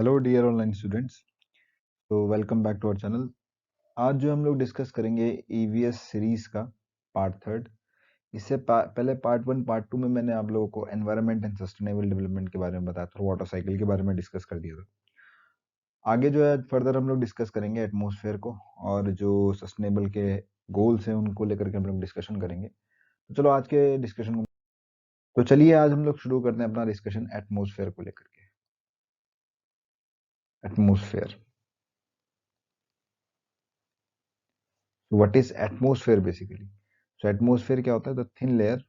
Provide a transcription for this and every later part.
Hello dear online students. तो welcome back to our channel. आज जो हम लोग डिस्कस करेंगे ईवीएस सीरीज का पार्ट थर्ड। इससे पहले पार्ट वन पार्ट टू में मैंने आप लोगों को एनवायरनमेंट एंड सस्टेनेबल डेवलपमेंट के बारे में बताया था, वाटर साइकिल के बारे में डिस्कस कर दिया था। आगे जो है फर्दर हम लोग डिस्कस करेंगे एटमॉस्फेयर को और जो सस्टेनेबल के गोल्स हैं उनको लेकर के हम लोग डिस्कशन करेंगे। तो चलो आज के डिस्कशन को, तो चलिए आज हम लोग शुरू करते हैं अपना डिस्कशन एटमॉस्फेयर को लेकर के। Atmosphere, what is atmosphere basically? So atmosphere क्या होता है? The thin layer,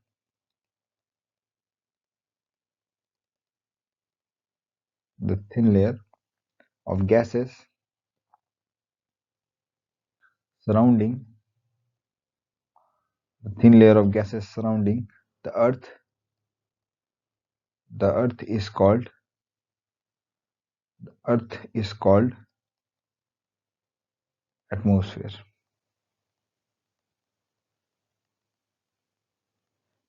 the thin layer of gases surrounding the thin layer of gases surrounding the earth. The earth is called atmosphere.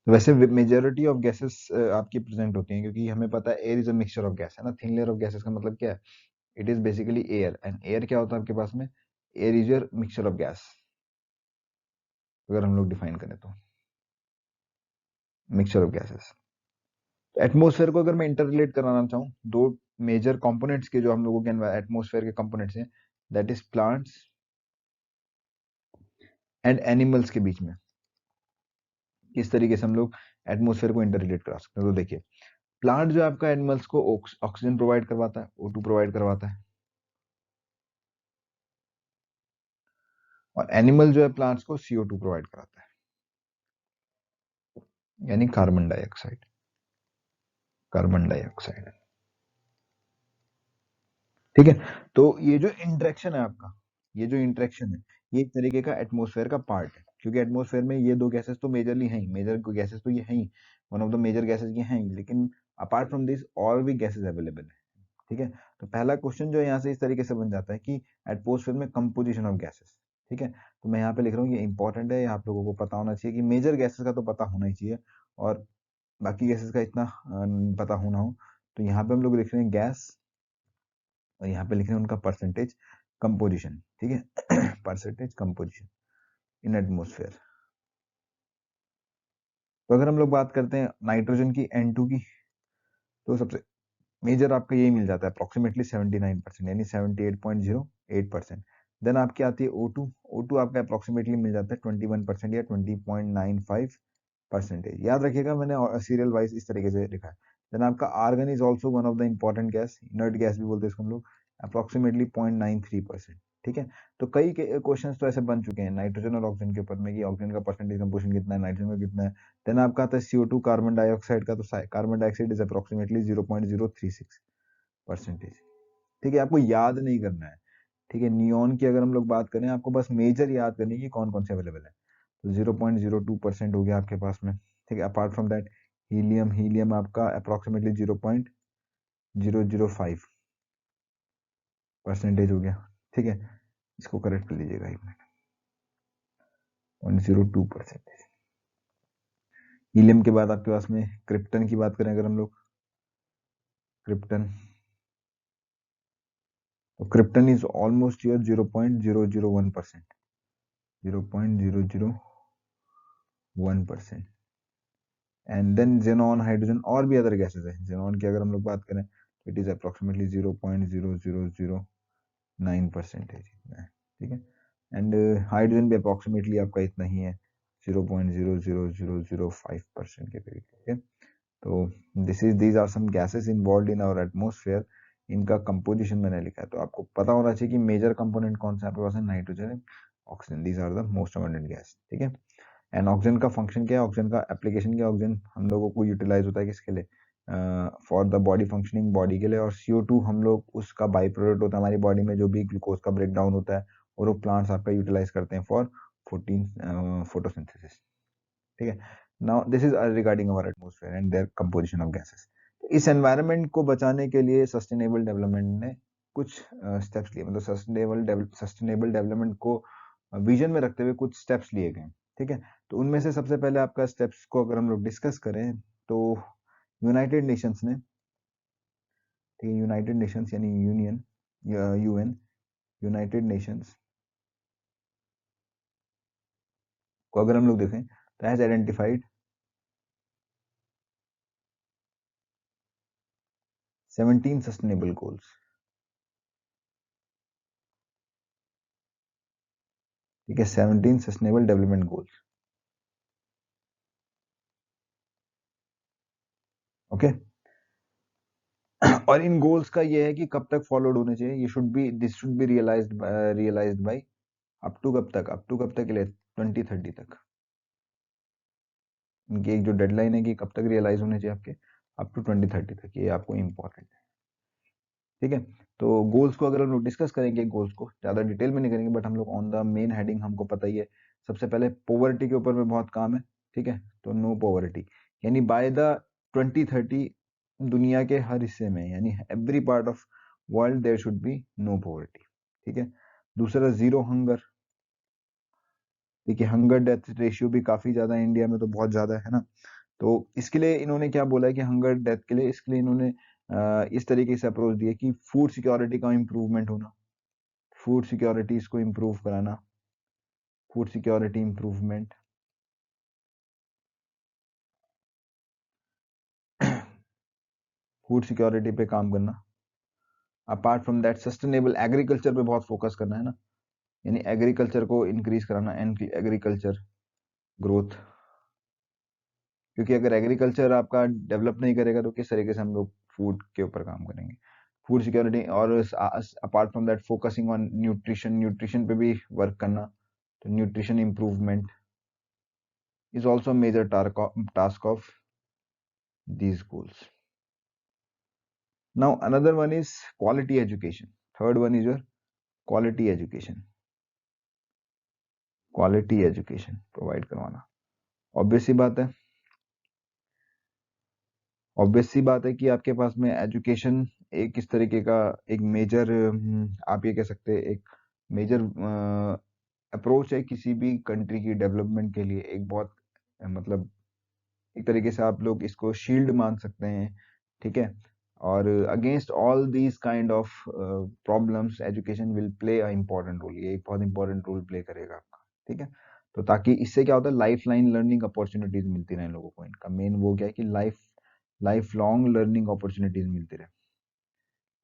तो वैसे majority of gases आपकी present होती हैं, क्योंकि हमें पता है air is a mixture of gas, है ना। थिन लेयर ऑफ गैसेस का मतलब क्या है? It is basically air, and air क्या होता है आपके पास में? Air is your mixture of gas. अगर हम लोग डिफाइन करें तो मिक्सचर ऑफ गैसेस। एटमोसफेयर को अगर मैं इंटर रिलेट कराना चाहूँ दो मेजर कंपोनेंट्स के, जो हम लोगों के एटमोसफेयर के कंपोनेंट्स हैं, that is plants and animals के बीच में किस तरीके से हम लोग एटमोसफेयर को इंटर रिलेट करा सकते हैं। तो देखिए, प्लांट जो है आपका एनिमल्स को ऑक्सीजन प्रोवाइड करवाता है, O2 प्रोवाइड करवाता है, और एनिमल जो है प्लांट्स को CO2 प्रोवाइड कराता है, यानी कार्बन डाइऑक्साइड। कार्बन डाइऑक्साइड, ठीक है। तो ये जो इंटरेक्शन है आपका, ये जो इंटरेक्शन है, ये एक तरीके का एटमोसफेयर का पार्ट है, क्योंकि एटमोसफेयर में ये दो गैसेस तो मेजरली हैं ही, मेजर गैसेस तो ये हैं ही, one of the major gases ये हैं ही, लेकिन अपार्ट फ्रॉम दिस और भी गैसेस अवेलेबल है, ठीक है। तो पहला क्वेश्चन जो है यहाँ से इस तरीके से बन जाता है कि एटमोसफेयर में कंपोजिशन ऑफ गैसेस, ठीक है। तो मैं यहाँ पे लिख रहा हूँ, ये इंपॉर्टेंट है, ये आप लोगों को पता होना चाहिए कि मेजर गैसेस का तो पता होना ही चाहिए, और बाकी गैसेस का इतना पता होना हो। तो यहाँ पे हम लोग लिख रहे हैं गैस, और यहाँ पे लिख रहे हैं उनका परसेंटेज कंपोजिशन, ठीक है। Percentage composition in atmosphere. तो अगर हम लोग बात करते हैं नाइट्रोजन की N2 की, तो सबसे मेजर आपका यही मिल जाता है, अप्रोक्सीमेटली 79%, यानी 78.08%। देन आपकी आती है O2। O2 आपका अप्रोक्सीमेटली मिल जाता है 21% या 20.95%। याद रखिएगा, मैंने सीरियल वाइज इस तरीके से लिखा है। देन आपका argon is also one of the important gas, inert gas भी बोलते हैं इसको हम लोग, अप्रोक्सीमेटली 0.93%, ठीक है। तो कई क्वेश्चंस तो ऐसे बन चुके हैं नाइट्रोजन और ऑक्सीजन के ऊपर में कि ऑक्सीजन का परसेंटेज कंपोजिशन कितना है, नाइट्रोजन का कितना है। देन आपका आता है CO2 कार्बन डाइऑक्साइड का, तो कार्बन डाइऑक्साइड इज अप्रोक्सीमेटली 0.036%, ठीक है। आपको याद नहीं करना है, ठीक है। नियॉन की अगर हम लोग बात करें, आपको बस मेजर याद करनी है कि कौन कौन से अवेलेबल है। तो 0.02% हो गया आपके पास में, ठीक है। Apart from that helium, helium आपका अप्रोक्सीमेटली 0.005% हो गया, ठीक है। इसको करेक्ट कर लीजिएगा एक मिनट, 0.02%। हीलियम के बाद आपके पास में क्रिप्टन की बात करें अगर हम लोग, क्रिप्टन, तो krypton is almost your 0.001%, 0.001%। And then xenon, hydrogen और भी अदर गैसेस है। जेनॉन की अगर हम लोग बात करें तो इट इज अप्रोक्सीमेटली 0.0009% है, ठीक है। एंड हाइड्रोजन भी अप्रोक्सीमेटली आपका इतना ही है, 0.00005% के करीब, ठीक है। तो these are some gases involved in our atmosphere. इनका कंपोजिशन मैंने लिखा है, तो आपको पता होना चाहिए कि मेजर कंपोनेंट कौन सा आपके पास है, nitrogen, oxygen, these are the most abundant gas, ठीक है। एंड ऑक्सीजन का फंक्शन क्या है, ऑक्सीजन का एप्लीकेशन क्या है? ऑक्सीजन हम लोगों को यूटिलाइज होता है किसके लिए? For the body functioning, body के लिए। और CO2 हम लोग उसका बाई प्रोडक्ट होता है हमारी बॉडी में, जो भी ग्लूकोज का ब्रेक डाउन होता है, और वो प्लांट्स आपका यूटिलाइज करते हैं फॉर फोटोसिंथेसिस, ठीक है। Now this is regarding our atmosphere and their composition of gases. इस एनवायरनमेंट को बचाने के लिए सस्टेनेबल डेवलपमेंट ने कुछ स्टेप्स लिए, मतलब सस्टेनेबल डेवलपमेंट को विजन में रखते हुए कुछ स्टेप्स लिए गए, ठीक है। तो उनमें से सबसे पहले आपका स्टेप्स को अगर हम लोग डिस्कस करें तो यूनाइटेड नेशंस ने, ठीक है, यूनाइटेड नेशंस यानी यूनियन यूएन, यूनाइटेड नेशंस को अगर हम लोग देखें तो हैज आइडेंटिफाइड 17 सस्टेनेबल गोल्स। ठीक है, 17 सस्टेनेबल डेवलपमेंट गोल्स। ओके, और इन गोल्स का ये है कि कब तक फॉलोड होने चाहिए, ये should be this should be realized by up to कब तक के लिए 2030 तक। इनकी एक जो डेडलाइन है कि कब तक रियलाइज होने चाहिए आपके, अप टू 2030 तक, ये आपको इंपॉर्टेंट है। ठीक है, तो गोल्स को अगर हम लोग डिस्कस करेंगे, गोल्स को ज़्यादा डिटेल में नहीं करेंगे, बट हम लोग ऑन द मेन हेडिंग हमको पता ही है। सबसे पहले पॉवर्टी के ऊपर में बहुत काम है। ठीक है, तो नो पॉवर्टी, यानी बाय द 2030 दुनिया के हर हिस्से में, यानी every part of world there should be no poverty. ठीक है, दूसरा जीरो हंगर। देखिए, हंगर डेथ रेशियो भी काफ़ी ज़्यादा है इंडिया में, तो बहुत ज़्यादा है ना। तो इसके लिए इन्होंने क्या बोला है कि हंगर डेथ के लिए, इसके लिए इन्होंने इस तरीके से अप्रोच दिया कि फूड सिक्योरिटी का इम्प्रूवमेंट होना, फूड सिक्योरिटी इसको इम्प्रूव कराना, food security improvement, food security पे काम करना। Apart from that sustainable agriculture पे बहुत फोकस करना है ना, यानी एग्रीकल्चर को इंक्रीज कराना, एग्रीकल्चर ग्रोथ। क्योंकि अगर एग्रीकल्चर आपका डेवलप नहीं करेगा तो किस तरीके से हम लोग फूड के ऊपर काम करेंगे। फूड सिक्योरिटी, और apart from that focusing on nutrition, nutrition पे भी वर्क करना, तो nutrition improvement is also a major task of these goals. Now another one is quality education. Third one is your quality education. Quality education provide करवाना। Obvious सी बात है कि आपके पास में एजुकेशन एक इस तरीके का एक मेजर, आप ये कह सकते हैं एक मेजर अप्रोच है किसी भी कंट्री की डेवलपमेंट के लिए। एक बहुत मतलब एक तरीके से आप लोग इसको शील्ड मान सकते हैं। ठीक है, और against all these kind of problems education will play a important role, ये एक बहुत इंपॉर्टेंट रोल प्ले करेगा आपका। ठीक है, तो ताकि इससे क्या होता है, लाइफ लाइन लर्निंग अपॉर्चुनिटीज मिलती रहे लोगों को। इनका मेन वो क्या है कि लाइफ लॉन्ग लर्निंग अपॉर्चुनिटीज मिलती रहे,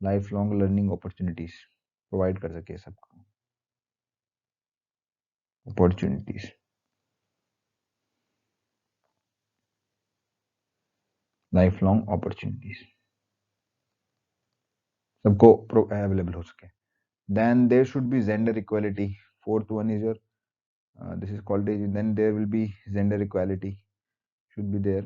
life long learning opportunities provide कर सके सबको, अपॉर्चुनिटीज, लाइफ लॉन्ग अपॉर्चुनिटीज सबको अवेलेबल हो सके। Then there should be gender equality. Fourth one is your this is called then there will be gender equality should be there.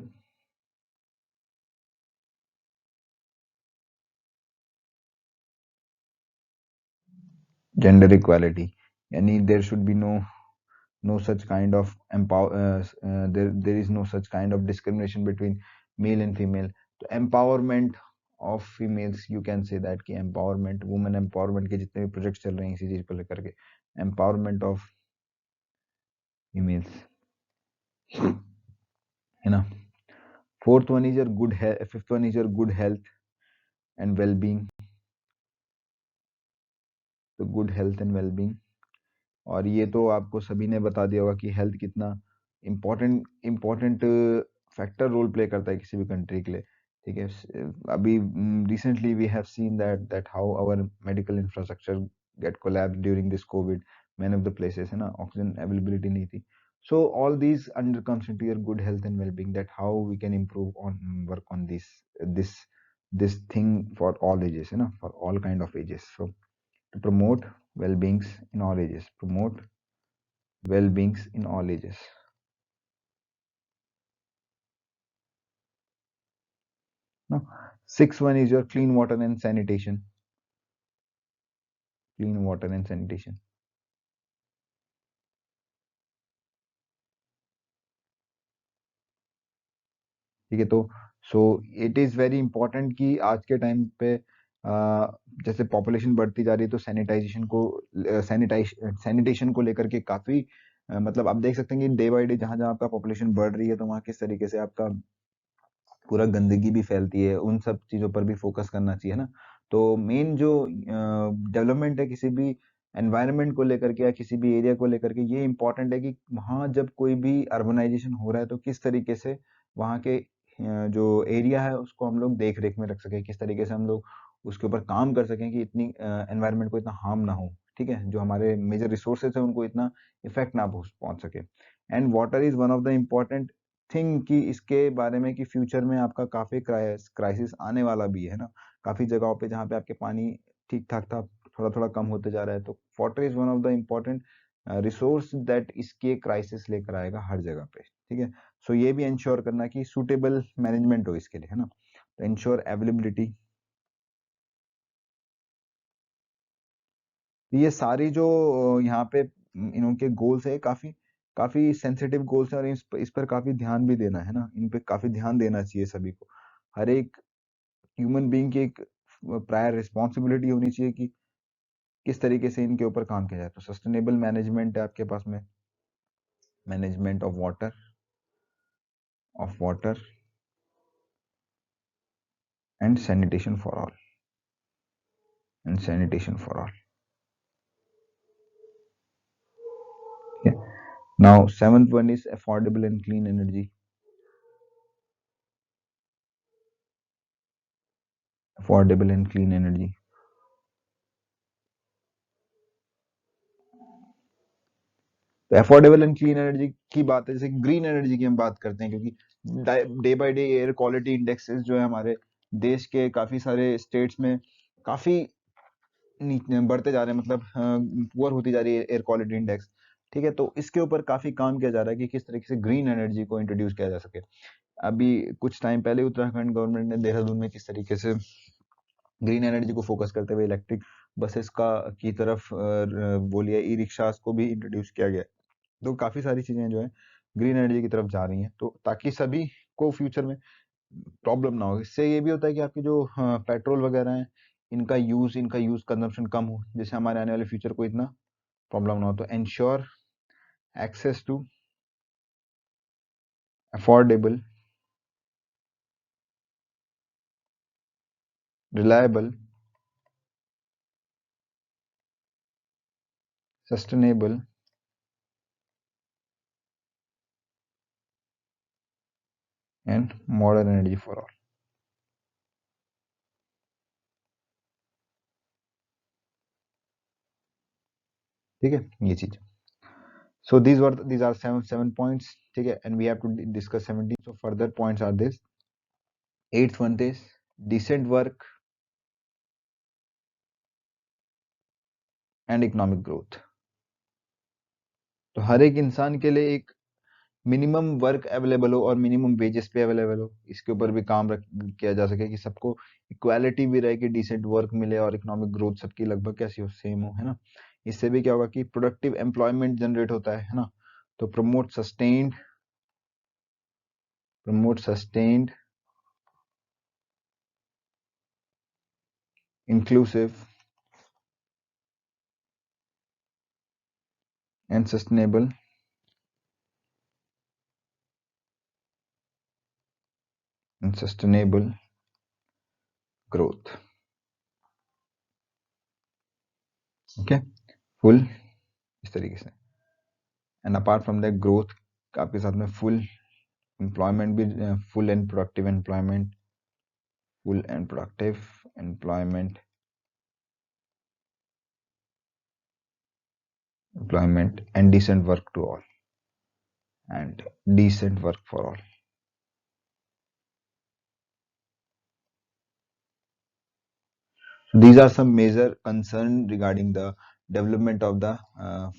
Gender equality, yani there should be no such kind of there is no such kind of discrimination between male and female. तो empowerment of females, you can say that कि empowerment, women empowerment के जितने भी project चल रहे हैं इसी चीज को लेकर के, empowerment of females, है ना। Fourth one is your good health, fifth one is your good health and well-being, तो गुड हेल्थ एंड वेलबींग। और ये तो आपको सभी ने बता दिया होगा कि हेल्थ कितना इम्पोर्टेंट फैक्टर रोल प्ले करता है किसी भी कंट्री के लिए। ठीक है, अभी recently we have seen that how our medical infrastructure get collapse during this covid. Many of the places है ना, ऑक्सीजन अवेलेबिलिटी नहीं थी। So all these under comes into your good health and wellbeing, that how we can improve on work on this this thing for all ages, है ना, for all kind of ages. So to promote well-beings in all ages, promote well-beings in all ages. No, sixth one is your clean water and sanitation, clean water and sanitation. ठीक है, तो सो it is very important कि आज के time पे जैसे population बढ़ती जा रही है तो सैनिटेशन को लेकर के काफी मतलब आप देख सकते हैं कि डे बाई डे जहां जहां आपका पॉपुलेशन बढ़ रही है तो वहाँ किस तरीके से आपका पूरा गंदगी भी फैलती है, उन सब चीज़ों पर भी फोकस करना चाहिए ना। तो मेन जो डेवलपमेंट है किसी भी एनवायरनमेंट को लेकर के या किसी भी एरिया को लेकर के, ये इम्पोर्टेंट है कि वहाँ जब कोई भी अर्बनाइजेशन हो रहा है तो किस तरीके से वहाँ के जो एरिया है उसको हम लोग देख रेख में रख सकें, किस तरीके से हम लोग उसके ऊपर काम कर सकें कि इतनी एनवायरनमेंट को इतना हार्म ना हो, ठीक है, जो हमारे मेजर रिसोर्सेज है उनको इतना इफेक्ट ना पहुंच सके। And water is one of the important think कि इसके बारे में कि फ्यूचर में आपका काफी क्राइसिस आने वाला भी है ना, काफी जगहों पे जहाँ पे आपके पानी ठीक ठाक था, थोड़ा थोड़ा कम होते जा रहा है, तो water is one of the important resource that इसके क्राइसिस लेकर आएगा हर जगह पे, ठीक है। सो ये भी इंश्योर करना कि सूटेबल मैनेजमेंट हो इसके लिए, है ना, तो इंश्योर अवेलेबिलिटी। ये सारी जो यहाँ पे इनके गोल्स है, काफी काफी सेंसिटिव गोल्स हैं, और इस पर काफी ध्यान भी देना है ना, इन पे काफी ध्यान देना चाहिए सभी को। हर एक ह्यूमन बीइंग की एक प्रायर रिस्पॉन्सिबिलिटी होनी चाहिए कि किस तरीके से इनके ऊपर काम किया जाए। तो सस्टेनेबल मैनेजमेंट है आपके पास में, management of water and sanitation for all, and sanitation for all, ठीक है। Now seventh one is affordable and clean energy, affordable and clean energy. तो अफोर्डेबल एंड क्लीन एनर्जी की बात है, जैसे ग्रीन एनर्जी की हम बात करते हैं, क्योंकि day by day air quality indexes जो है हमारे देश के काफी सारे स्टेट्स में काफी बढ़ते जा रहे हैं, मतलब पुअर होती जा रही है एयर क्वालिटी इंडेक्स, ठीक है। तो इसके ऊपर काफी काम किया जा रहा है कि किस तरीके से ग्रीन एनर्जी को इंट्रोड्यूस किया जा सके। अभी कुछ टाइम पहले उत्तराखंड गवर्नमेंट ने देहरादून में किस तरीके से ग्रीन एनर्जी को फोकस करते हुए इलेक्ट्रिक बसेस का की तरफ बोलिए ई रिक्शास को भी इंट्रोड्यूस किया गया। तो काफी सारी चीजें जो है ग्रीन एनर्जी की तरफ जा रही हैं, तो ताकि सभी को फ्यूचर में प्रॉब्लम ना हो। इससे ये भी होता है कि आपके जो पेट्रोल वगैरह है, इनका यूज कंजम्पशन कम हो, जैसे हमारे आने वाले फ्यूचर को इतना प्रॉब्लम ना हो। तो ensure access to affordable, reliable, sustainable and modern energy for all, ठीक है, ये चीज। सो these are seven points, ठीक है, and we have to discuss 17, so further points are this. Eighth one is decent work and economic growth। तो हर एक इंसान के लिए एक मिनिमम वर्क अवेलेबल हो और मिनिमम वेजेस पे अवेलेबल हो, इसके ऊपर भी काम किया जा सके कि सबको इक्वालिटी भी रहे, कि डिसेंट वर्क मिले और इकोनॉमिक ग्रोथ सबकी लगभग कैसी हो, सेम हो, है ना। इससे भी क्या होगा कि प्रोडक्टिव एम्प्लॉयमेंट जनरेट होता है ना। तो promote sustained inclusive and sustainable growth, okay, full इस तरीके से। And apart from that growth आपके साथ में फुल एम्प्लॉयमेंट भी, full and productive employment, full and productive employment and decent work to all, and decent work for all. So these are some major concerns regarding the development of the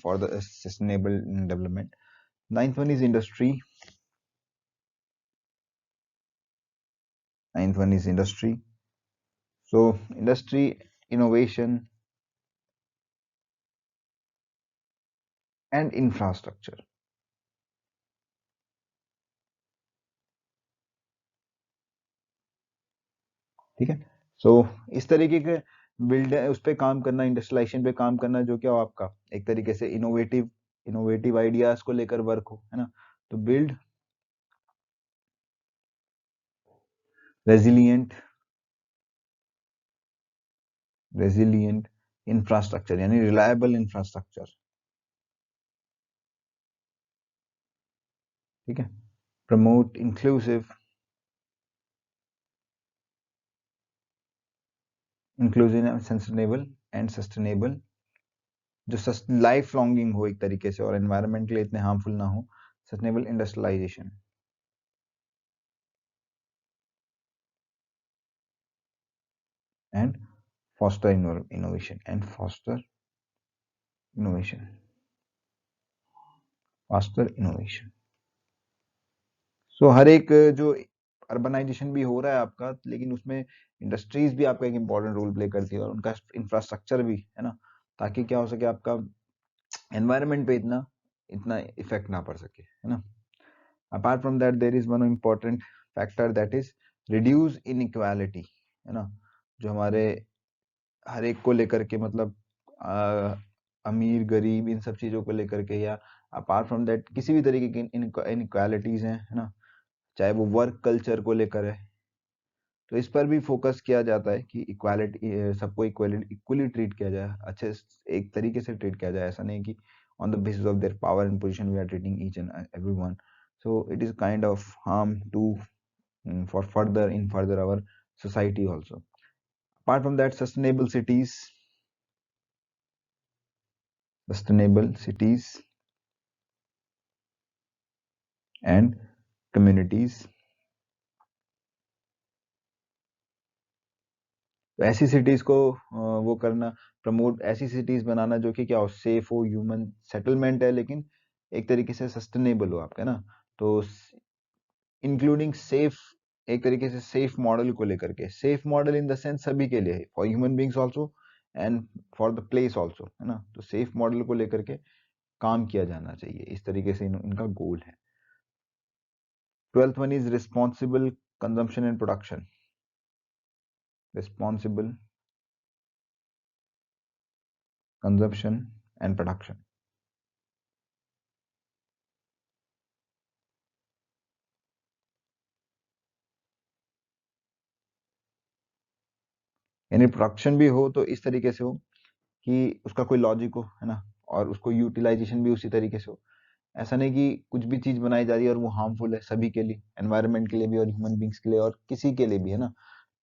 for the sustainable development. Ninth one is industry. Ninth one is industry. So industry, innovation and infrastructure, ठीक है। सो इस तरीके के build उस पे काम करना, industrialisation पे काम करना, जो क्या हो आपका एक तरीके से इनोवेटिव आइडियाज को लेकर वर्क हो, है ना। तो बिल्ड रेजिलियंट इंफ्रास्ट्रक्चर यानी रिलायबल इंफ्रास्ट्रक्चर, ठीक है। प्रमोट इंक्लूसिव एंड सस्टेनेबल, जो लाइफ लॉन्गिंग हो एक तरीके से और एनवायरनमेंट के लिए इतने हार्मफुल ना हो, sustainable industrialisation and foster innovation and foster innovation, faster innovation। So हर एक जो अर्बनाइजेशन भी हो रहा है आपका, लेकिन उसमें इंडस्ट्रीज भी आपका एक इम्पोर्टेंट रोल प्ले करती है और उनका इंफ्रास्ट्रक्चर भी है ना, ताकि क्या हो सके आपका एनवायरनमेंट पे इतना इतना इफेक्ट ना पड़ सके, है ना। Apart from that there is one important factor that is reduce inequality, है ना, जो हमारे हर एक को लेकर के मतलब अमीर गरीब इन सब चीजों को लेकर के, या अपार्ट फ्रॉम दैट किसी भी तरीके की इनइक्वालिटीज हैं, है ना, चाहे वो वर्क कल्चर को लेकर है, तो इस पर भी फोकस किया जाता है कि इक्वालिटी, सबको इक्वली ट्रीट किया जाए, अच्छे एक तरीके से ट्रीट किया जाए। ऐसा नहीं कि on the basis of their power and position we are treating each and everyone, so it is kind of harm to for further our society also। Apart from that, sustainable cities and communities, तो ऐसी cities को वो करना, promote ऐसी cities बनाना जो कि क्या हो, सेफ हो, ह्यूमन सेटलमेंट है, लेकिन एक तरीके से सस्टेनेबल हो आपका ना, तो इंक्लूडिंग सेफ, एक तरीके से सेफ मॉडल को लेकर के, safe model in the sense सभी के लिए, for human beings also and for the place also, है ना, तो सेफ मॉडल को लेकर के काम किया जाना चाहिए, इस तरीके से इनका गोल है। 12th one is responsible consumption and production, responsible consumption and production। यानी प्रोडक्शन भी हो तो इस तरीके से हो कि उसका कोई लॉजिक हो, है ना, और उसको यूटिलाइजेशन भी उसी तरीके से हो। ऐसा नहीं कि कुछ भी चीज बनाई जा रही है और वो हार्मफुल है सभी के लिए, एनवायरनमेंट के लिए भी और ह्यूमन बींग्स के लिए और किसी के लिए भी, है ना,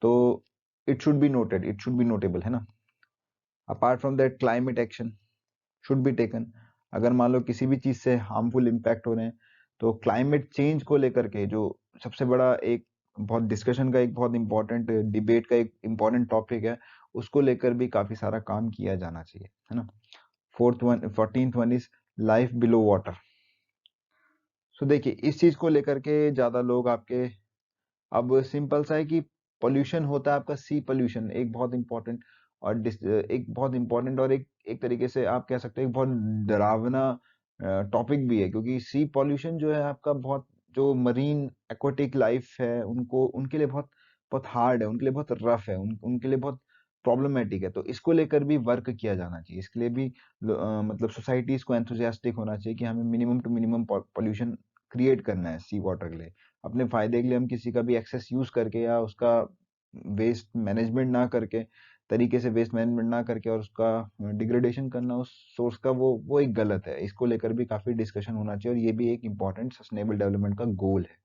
तो it should be noted, it should be notable, है ना। Apart from that climate action should be taken, अगर मान लो किसी भी चीज से हार्मफुल इम्पैक्ट हो रहे हैं, तो क्लाइमेट चेंज को लेकर के जो सबसे बड़ा एक बहुत डिस्कशन का, एक बहुत इंपॉर्टेंट डिबेट का एक इंपॉर्टेंट टॉपिक है, उसको लेकर भी काफी सारा काम किया जाना चाहिए, है ना। 14th one is life below water. So देखिए इस चीज को लेकर के ज्यादा लोग आपके, अब सिंपल सा है कि पोल्यूशन होता है आपका सी पोल्यूशन, एक बहुत इंपॉर्टेंट और एक बहुत इंपॉर्टेंट और एक तरीके से आप कह सकते हैं एक बहुत डरावना टॉपिक भी है, क्योंकि सी पोल्यूशन जो है आपका बहुत, जो मरीन एक्वाटिक लाइफ है उनको, उनके लिए बहुत बहुत हार्ड है, उनके लिए बहुत रफ है, उनके लिए बहुत प्रॉब्लमेटिक है, तो इसको लेकर भी वर्क किया जाना चाहिए। इसके लिए भी मतलब सोसाइटीज को एंथुसियास्टिक होना चाहिए कि हमें minimum to minimum pollution create करना है सी वाटर के लिए, अपने फायदे के लिए हम किसी का भी एक्सेस यूज करके या उसका वेस्ट मैनेजमेंट ना करके, तरीके से वेस्ट मैनेजमेंट ना करके और उसका डिग्रेडेशन करना उस सोर्स का, वो एक गलत है। इसको लेकर भी काफी डिस्कशन होना चाहिए और ये भी एक इंपॉर्टेंट सस्टेनेबल डेवलपमेंट का गोल है,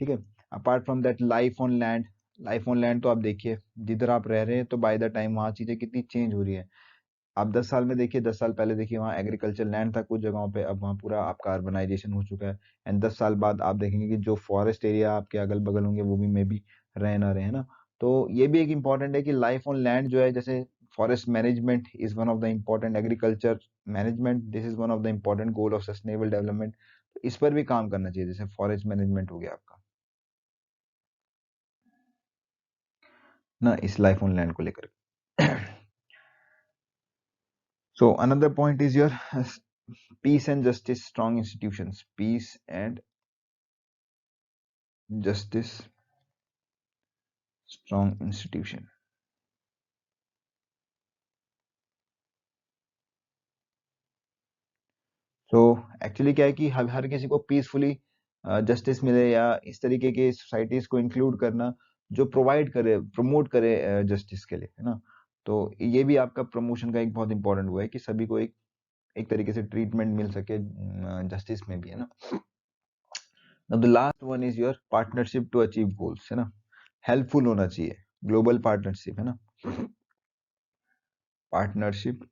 ठीक है। Apart from that life on land, life on land तो आप देखिए जिधर आप रह रहे हैं तो बाय द टाइम वहाँ चीजें कितनी चेंज हो रही है। आप 10 साल में देखिए, 10 साल पहले देखिए वहाँ एग्रीकल्चर लैंड था कुछ जगहों पे, अब वहाँ पूरा आपका अर्बनाइजेशन हो चुका है। एंड 10 साल बाद आप देखेंगे कि जो फॉरेस्ट एरिया आपके अगल बगल होंगे वो भी मे बी रह ना रहे, है ना। तो ये भी एक इम्पॉर्टेंट है कि लाइफ ऑन लैंड जो है, जैसे forest management is one of the important, agriculture management this is one of the important goal of sustainable development, इस पर भी काम करना चाहिए, जैसे फॉरेस्ट मैनेजमेंट हो गया आपका ना, इस लाइफ ऑन लैंड को लेकर। So another point is your peace and justice, strong institutions, peace and justice, strong institution। तो एक्चुअली क्या है कि हर किसी को पीसफुली जस्टिस मिले या इस तरीके के सोसाइटीज को इंक्लूड करना, जो प्रोवाइड करे, प्रमोट करे जस्टिस के लिए, है ना। तो ये भी आपका प्रमोशन का एक बहुत इंपॉर्टेंट वो है कि सभी को एक तरीके से ट्रीटमेंट मिल सके जस्टिस में भी, है ना। Now the last one is your partnership to achieve goals, है ना। हेल्पफुल होना चाहिए, ग्लोबल पार्टनरशिप, है ना। पार्टनरशिप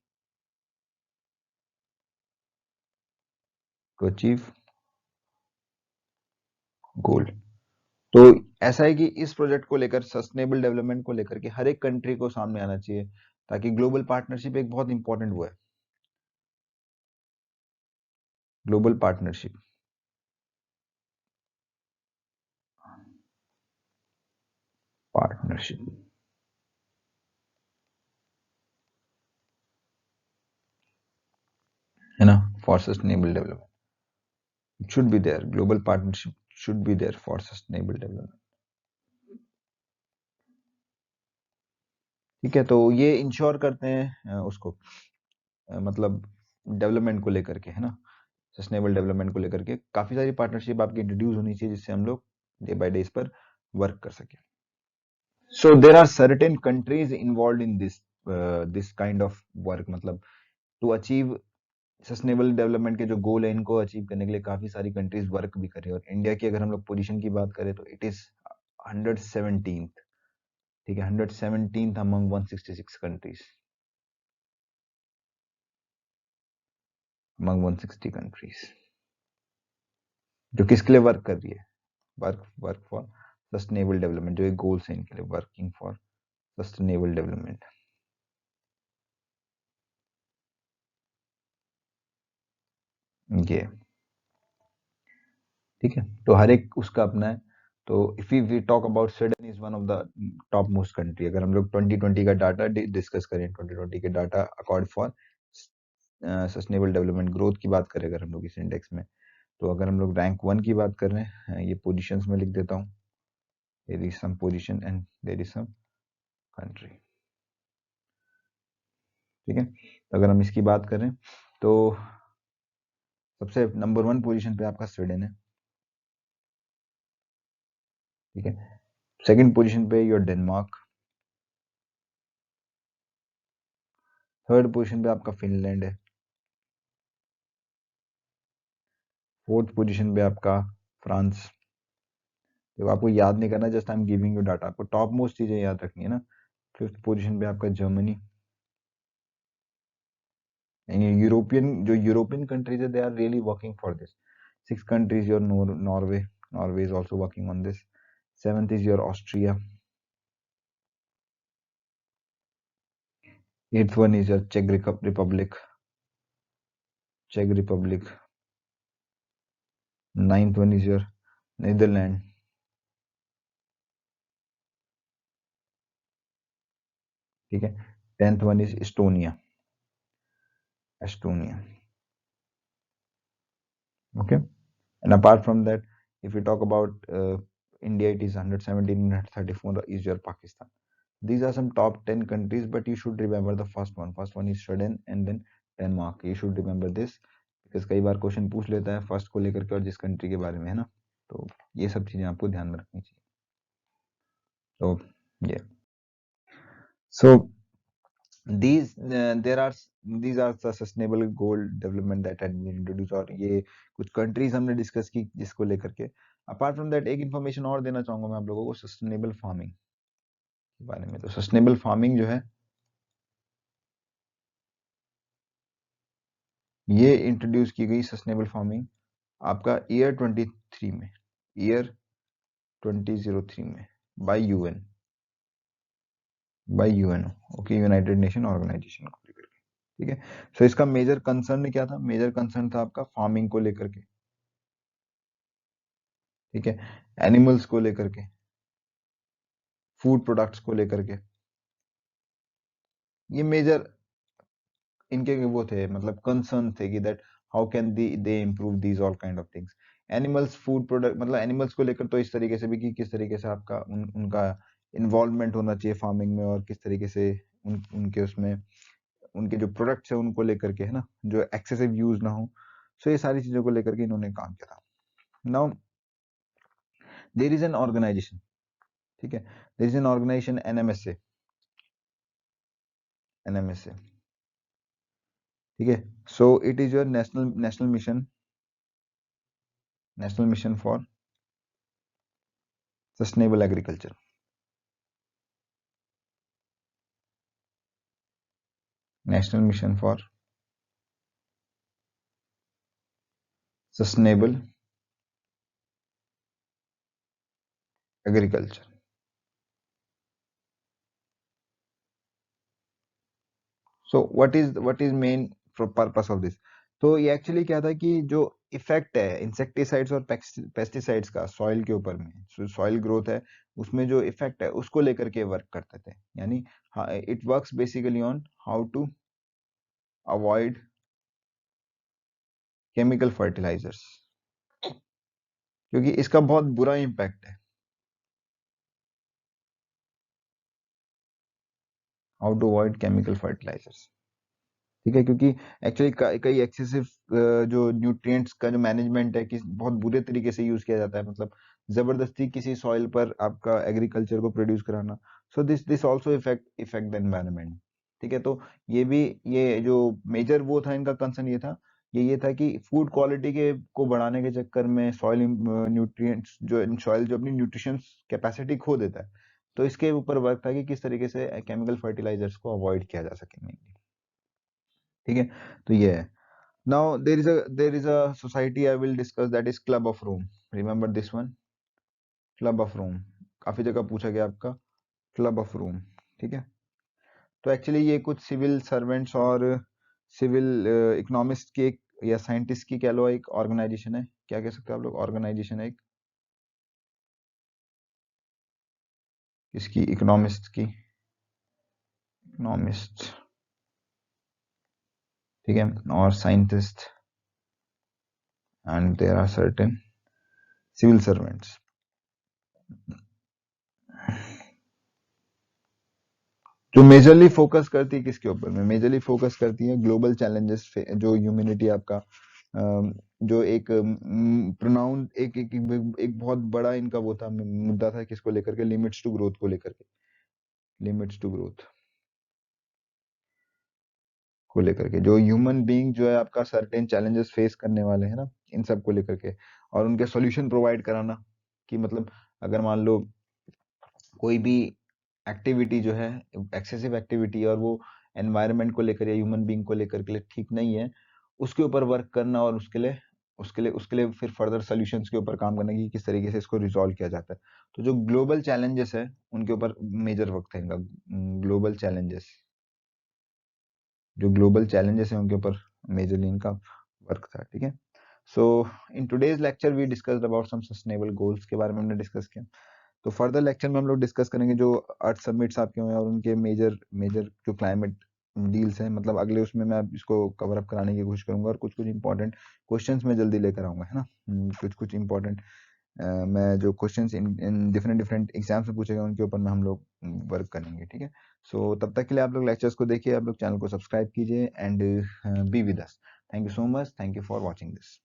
टू अचीव गोल। तो ऐसा है कि इस प्रोजेक्ट को लेकर, सस्टेनेबल डेवलपमेंट को लेकर के हर एक कंट्री को सामने आना चाहिए, ताकि ग्लोबल पार्टनरशिप एक बहुत इंपॉर्टेंट वो है, ग्लोबल पार्टनरशिप, पार्टनरशिप, है ना, for sustainable development. It should be there. Global partnership should be there for sustainable development. ठीक है, तो ये इंश्योर करते हैं उसको, मतलब डेवलपमेंट को लेकर के, है ना, सस्टेनेबल डेवलपमेंट को लेकर के काफी सारी पार्टनरशिप आपकी इंट्रोड्यूस होनी चाहिए, जिससे हम लोग डे बाय डे इस पर वर्क कर सके। So there are certain countries involve in this kind of work, मतलब टू अचीव सस्टेनेबल डेवलपमेंट के जो गोल है, इनको अचीव करने के लिए काफी सारी कंट्रीज वर्क भी कर रही है। और इंडिया की अगर हम लोग पोजीशन की बात करें तो इट इज 117th, ठीक है, 117th among 166 countries, among 160 countries, जो किसके लिए वर्क कर रही है, वर्क फॉर सस्टेनेबल डेवलपमेंट, जो एक गोल्स है इनके लिए, वर्किंग फॉर सस्टेनेबल डेवलपमेंट। ये ठीक है, तो हर एक उसका अपना है। तो if we talk about, Sweden is one of the top most country. अगर हम लोग 2020 का डाटा डिस्कस करें, 2020 के data accord for sustainable development growth की बात करें अगर हम लोग इस इंडेक्स में, तो अगर हम लोग रैंक 1 की बात कर रहे हैं, ये पोजीशंस में लिख देता हूँ, there is some position and there is some country, ठीक है। तो अगर हम इसकी बात करें तो सबसे नंबर 1 पोजीशन पे आपका स्वीडन है, ठीक है। सेकंड पोजीशन पे योर डेनमार्क, थर्ड पोजीशन पे आपका फिनलैंड है, फोर्थ पोजीशन पे आपका फ्रांस। तो आपको याद नहीं करना, just I am giving you data, आपको टॉप मोस्ट चीजें याद रखनी है ना। फिफ्थ पोजीशन पे आपका जर्मनी। यूरोपियन, जो यूरोपियन कंट्रीज है, they are really working for this. Six countries your Norway, Norway is also working on this. Seventh is your Austria, eighth one is your check Republic, check Republic. Ninth one is your Netherlands, ठीक है। Tenth one is Estonia, Estonia, okay. And apart from that, if we talk about India, it is 117, 134 is your Pakistan. These are some top 10 countries, but you should remember the first one. First one is Sweden and then Denmark. You should remember this because कई बार question पूछ लेता है first को लेकर के और जिस country के बारे में, है ना। तो ये सब चीजें आपको ध्यान में रखनी चाहिए। तो ये so these are the sustainable goal development that had been introduced, और ये कुछ कंट्रीज हमने डिस्कस की जिसको लेकर के। अपार्ट फ्रॉम दैट एक इन्फॉर्मेशन और देना चाहूंगा मैं आप लोगों को सस्टेनेबल फार्मिंग के बारे में। तो सस्टेनेबल फार्मिंग जो है, ये इंट्रोड्यूस की गई सस्टेनेबल फार्मिंग आपका ईयर 23 में, ईयर 2003 में, by UN, by UNO, okay, United Nation Organization को लेकर के, ठीक है। सो इसका मेजर कंसर्न क्या था? मेजर कंसर्न था आपका फार्मिंग को लेकर के, ठीक है, एनिमल्स को लेकर के, फूड प्रोडक्ट्स को लेकर के। ये मेजर इनके वो थे, मतलब कंसर्न थे कि that how can they improve these all kind of things. Animals food product, मतलब एनिमल्स को लेकर तो इस तरीके से भी कि किस तरीके से आपका उनका इन्वॉल्वमेंट होना चाहिए फार्मिंग में, और किस तरीके से उनके उसमें उनके जो प्रोडक्ट्स है उनको लेकर के, है ना, जो एक्सेसिव यूज ना हो। सो ये सारी चीजों को लेकर के इन्होंने काम किया था। Now there is an organization, ठीक है, there is an organization NMSA, NMSA, ठीक है। So it is your national mission for sustainable agriculture, national mission for sustainable agriculture. So what is main purpose of this? तो ये actually क्या था कि जो इफेक्ट है इंसेक्टिसाइड्स और पेस्टिसाइड्स का सॉइल के ऊपर में, सॉइल ग्रोथ है उसमें जो इफेक्ट है उसको लेकर के वर्क करते थे, यानी it works basically on how to avoid chemical fertilisers, क्योंकि इसका बहुत बुरा इम्पैक्ट है। How to avoid chemical fertilisers, ठीक है, क्योंकि एक्चुअली कई एक्सेसिव जो न्यूट्रिएंट्स का जो मैनेजमेंट है कि बहुत बुरे तरीके से यूज किया जाता है, मतलब जबरदस्ती किसी सॉइल पर आपका एग्रीकल्चर को प्रोड्यूस कराना। So this also effect the environment, ठीक है। तो ये भी, ये जो मेजर वो था इनका कंसर्न, ये था कि फूड क्वालिटी के को बढ़ाने के चक्कर में सॉइल न्यूट्रिएंट्स, जो सॉइल जो अपनी न्यूट्रिशन कैपेसिटी खो देता है, तो इसके ऊपर वर्क था कि किस तरीके से केमिकल फर्टिलाइजर्स को अवॉइड किया जा सके mainly, ठीक है। तो ये है। Now there is a society I will discuss, that is Club of Rome. Remember this one, Club of Rome, काफी जगह पूछा गया आपका, क्लब ऑफ रोम, ठीक है। तो एक्चुअली ये कुछ सिविल सर्वेंट्स और सिविल इकोनॉमिस्ट की एक, या साइंटिस्ट की कह लो, एक ऑर्गेनाइजेशन है, क्या कह सकते हो आप लोग, ऑर्गेनाइजेशन है एक, इसकी इकोनॉमिस्ट की, इकोनॉमिस्ट, ठीक है, और scientist, and there are certain civil servants. जो मेजरली फोकस करती है किसके ऊपर में, मेजरली फोकस करती है ग्लोबल चैलेंजेस, जो ह्यूमैनिटी आपका जो एक प्रोनाउंड एक बहुत बड़ा इनका वो था, मुद्दा था, किसको लेकर के, लिमिट्स टू ग्रोथ को लेकर के, लिमिट्स टू ग्रोथ को लेकर के, जो ह्यूमन बीइंग जो है आपका सर्टेन चैलेंजेस फेस करने वाले हैं ना, इन सब को लेकर के, और उनके सॉल्यूशन प्रोवाइड कराना, कि मतलब अगर मान लो कोई भी एक्टिविटी जो है, एक्सेसिव एक्टिविटी, और वो एनवायरनमेंट को लेकर या ह्यूमन बीइंग को लेकर के लिए ठीक नहीं है, उसके ऊपर वर्क करना, और उसके लिए फिर फर्दर सॉल्यूशंस के ऊपर काम करना कि किस तरीके से इसको रिजॉल्व किया जाता है। तो जो ग्लोबल चैलेंजेस है उनके ऊपर मेजर वर्क था इनका, ग्लोबल चैलेंजेस, जो ग्लोबल चैलेंजेस है उनके ऊपर मेजरली इनका वर्क था, ठीक है। So in today's lecture we discussed about some sustainable goals के बारे में हमने डिस्कस किया। तो फर्दर लेक्चर में हम लोग डिस्कस करेंगे जो अर्थ समिट्स आपके हुए हैं और उनके मेजर मेजर जो क्लाइमेट डील्स हैं, मतलब अगले उसमें मैं इसको कवर अप कराने की कोशिश करूंगा, और कुछ कुछ इंपॉर्टेंट क्वेश्चंस मैं जल्दी लेकर आऊंगा, है ना। कुछ कुछ इंपॉर्टेंट मैं जो questions in different different exams में पूछे गए उनके ऊपर में हम लोग वर्क करेंगे, ठीक है। सो तब तक के लिए आप लोग लेक्चर्स को देखिए, आप लोग चैनल को सब्सक्राइब कीजिए, and be with us. Thank you so much, thank you for watching this.